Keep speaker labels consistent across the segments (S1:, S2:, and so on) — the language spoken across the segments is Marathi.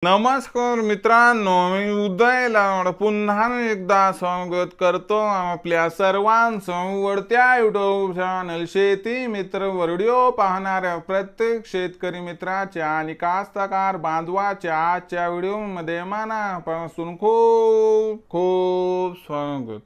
S1: नमस्कार मित्रांनो, मी उदय लाड पुन्हा एकदा स्वागत करतो आपल्या सर्वांचं वरत्या युट्यूब चॅनल शेती मित्र व्हिडिओ पाहणाऱ्या प्रत्येक शेतकरी मित्राच्या आणि कास्तकार बांधवाच्या आजच्या व्हिडिओमध्ये मनापासून खूप खूप स्वागत.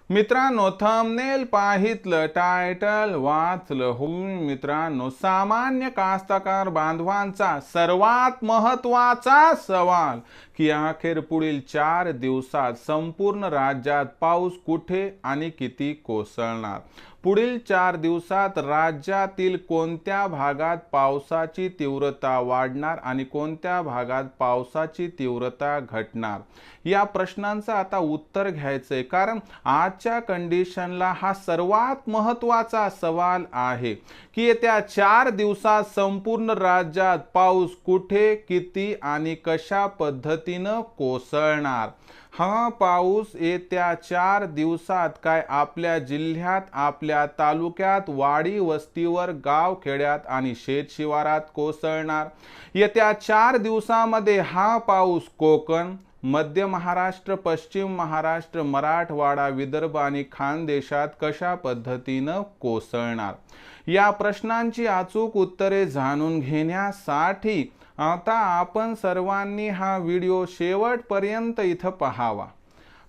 S1: मित्रांनो, थंबनेल पाहितलं, टायटल वाचलं हो मित्रांनो, सामान्य कास्तकार बांधवांचा सर्वात महत्त्वाचा सवाल की अखेर पुढील 4 दिवसात संपूर्ण राज्यात पाऊस कुठे आणि किती कोसळणार. पुढील 4 दिवसात राज्यातील कोणत्या भागात पावसाची तीव्रता वाढणार आणि कोणत्या भागात पावसाची तीव्रता घटणार, या प्रश्नांचं आता उत्तर घ्यायचंय. कारण आजच्या कंडिशनला हा सर्वात महत्त्वाचा सवाल आहे की येत्या 4 दिवसात संपूर्ण राज्यात पाऊस कुठे, किती आणि कशा पद्धतीनं कोसळणार. हा पाऊस येत्या 4 दिवसात काय आपल्या जिल्ह्यात, आपल्या तालुक्यात, वाडी वस्तीवर, गाव खेड्यात आणि शेत शिवारात कोसळणार. येत्या 4 दिवसामध्ये हा पाऊस कोकण, मध्य महाराष्ट्र, पश्चिम महाराष्ट्र, मराठवाडा, विदर्भ आणि खानदेशात कशा पद्धतीनं कोसळणार, या प्रश्नांची अचूक उत्तरे जाणून घेण्यासाठी आता आपण सर्वांनी हा व्हिडिओ शेवटपर्यंत इथं पाहावा.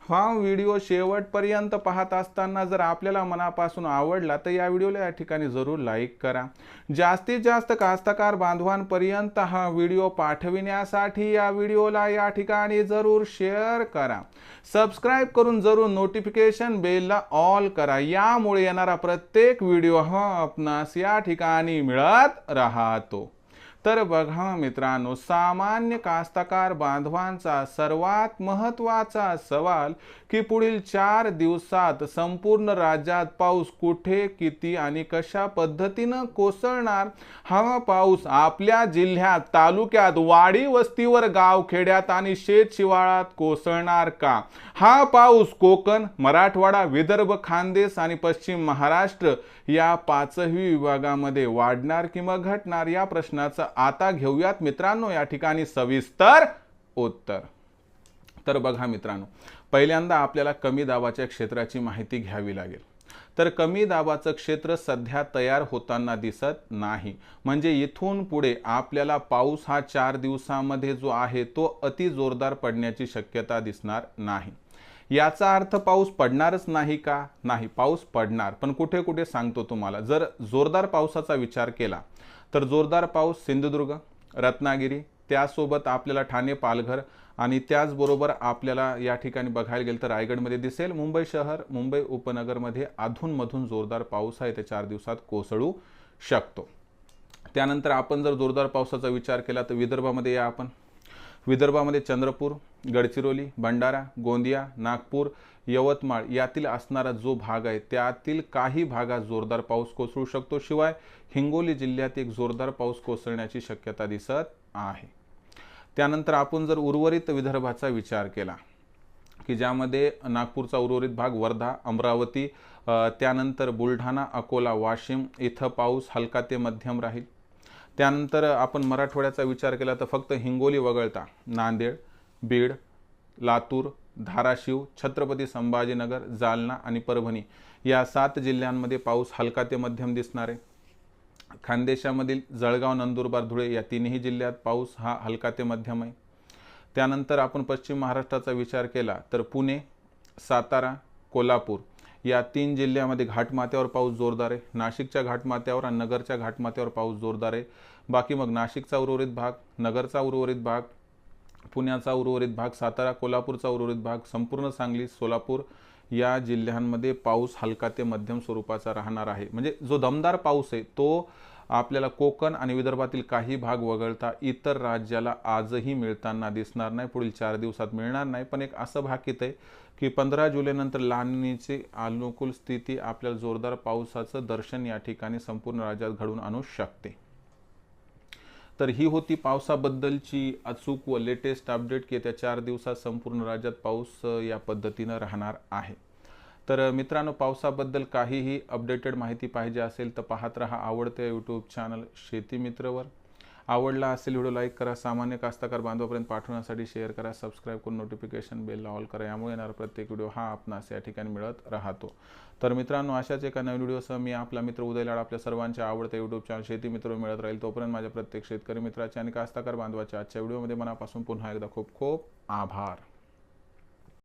S1: हा व्हिडिओ शेवटपर्यंत पाहत असताना जर आपल्याला मनापासून आवडला तर या व्हिडिओला या ठिकाणी जरूर लाईक करा. जास्तीत जास्त कास्तकार बांधवांपर्यंत हा व्हिडिओ पाठविण्यासाठी या व्हिडिओला या ठिकाणी जरूर शेअर करा. सबस्क्राईब करून जरूर नोटिफिकेशन बेलला ऑल करा. यामुळे येणारा प्रत्येक व्हिडिओ हा आपणास या ठिकाणी मिळत राहतो. तर बघा मित्रांनो, सामान्य कास्तकार बांधवांचा सर्वात महत्त्वाचा सवाल की पुढील 4 दिवसात संपूर्ण राज्यात पाऊस कुठे, किती आणि कशा पद्धतीनं कोसळणार. हा पाऊस आपल्या जिल्ह्यात, तालुक्यात, वाडी वस्तीवर, गाव खेड्यात आणि शेत शिवारात कोसळणार का. हा पाऊस कोकण, मराठवाडा, विदर्भ, खानदेश आणि पश्चिम महाराष्ट्र या 5ही विभागामध्ये वाढणार किंवा घटणार, या प्रश्नाचं आता घेऊयात मित्रांनो या ठिकाणी सविस्तर उत्तर. तर बघा मित्रांनो, पहिल्यांदा आपल्याला कमी दाबाच्या क्षेत्राची माहिती घ्यावी लागेल. तर कमी दाबाचं क्षेत्र सध्या तयार होताना दिसत नाही. म्हणजे इथून पुढे आपल्याला पाऊस हा 4 दिवसामध्ये जो आहे तो अति जोरदार पडण्याची शक्यता दिसणार नाही. याचा अर्थ पाऊस पडणारच नाही का? नाही, पाऊस पडणार, पण कुठे कुठे सांगतो तुम्हाला. जर जोरदार पावसाचा विचार केला तर जोरदार पाऊस सिंधुदुर्ग, रत्नागिरी, त्यासोबत आपल्याला ठाणे, पालघर आणि त्याचबरोबर आपल्याला या ठिकाणी बघायला गेलं तर रायगडमध्ये दिसेल. मुंबई शहर, मुंबई उपनगरमध्ये अधूनमधून जोरदार पाऊस आहे ते 4 दिवसात कोसळू शकतो. त्यानंतर आपण जर जोरदार पावसाचा विचार केला तर विदर्भामध्ये या आपण. विदर्भामध्ये चंद्रपूर, गडचिरोली, भंडारा, गोंदिया, नागपूर, यवतमाळ यातील असणारा जो भाग आहे त्यातील काही भागात जोरदार पाऊस कोसळू शकतो. शिवाय हिंगोली जिल्ह्यात एक जोरदार पाऊस कोसळण्याची शक्यता दिसत आहे. त्यानंतर आपण जर उर्वरित विदर्भाचा विचार केला की ज्यामध्ये नागपूरचा उर्वरित भाग, वर्धा, अमरावती, त्यानंतर बुलढाणा, अकोला, वाशिम इथं पाऊस हलका ते मध्यम राहील. त्यानंतर आपण मराठवाड्याचा विचार केला तर फक्त हिंगोली वगळता नांदेड, बीड, लातूर, धाराशिव, छत्रपती संभाजीनगर, जालना आणि परभणी या 7 जिल्ह्यांमध्ये पाऊस हलका ते मध्यम दिसणार आहे. खानदेशामधील जळगाव, नंदुरबार, धुळे या 3ही जिल्ह्यात पाऊस हा हलका ते मध्यम आहे. त्यानंतर आपण पश्चिम महाराष्ट्राचा विचार केला तर पुणे, सातारा, कोल्हापूर या 3 जिल्ह्यामध्ये घाटमाथ्यावर पाऊस जोरदार आहे. नाशिकच्या घाटमाथ्यावर आणि नगरच्या घाटमाथ्यावर पाऊस जोरदार आहे. बाकी मग नाशिकचा उर्वरित भाग, नगरचा उर्वरित भाग, पुण्याचा उर्वरित भाग, सातारा, कोल्हापूरचा उर्वरित भाग, संपूर्ण सांगली, सोलापूर या जिल्ह्यांमध्ये पाऊस हलका ते मध्यम स्वरूपाचा राहणार आहे. म्हणजे जो दमदार पाऊस आहे तो आपल्याला कोकण आणि विदर्भातील काही भाग वगळता इतर राज्याला आजही मिळताना दिसणार नाही, पुढील 4 दिवसात मिळणार नाही. पण एक असं भाकीत आहे की 15 जुलैनंतर लानिनीची अनुकूल स्थिती आपल्याला जोरदार पावसाचं दर्शन या ठिकाणी संपूर्ण राज्यात घडून आणू शकते. तर ही होती पावसाबद्दलची अचूक व लेटेस्ट अपडेट की येत्या 4 दिवसात संपूर्ण राज्यात पाऊस या पद्धतीनं राहणार आहे. तर मित्रांनो, पावसाबद्दल काहीही अपडेटेड माहिती पाहिजे असेल तर पाहत रहा आवडत्या यूट्यूब चॅनल शेती मित्रवर. आवडला असेल व्हिडिओ लाईक करा, सामान्य कास्तकार बांधवापर्यंत पाठवण्यासाठी शेअर करा, सबस्क्राईब करून नोटिफिकेशन बेल ऑल करा, यामुळे येणारा प्रत्येक व्हिडिओ हा आपणास या ठिकाणी मिळत राहतो। तर मित्रांनो, अशाच एका नवीन व्हिडिओसह मी आपला मित्र उदय लाड आपल्या सर्वांच्या आवडत्या यूट्यूब चॅनल शेती मित्र मिळत राहील। तोपर्यंत माझ्या प्रत्येक शेतकरी मित्राचे आणि कास्तकार बांधवाच्या आजच्या व्हिडिओमध्ये मनापासून पुन्हा एकदा खूप खूप आभार।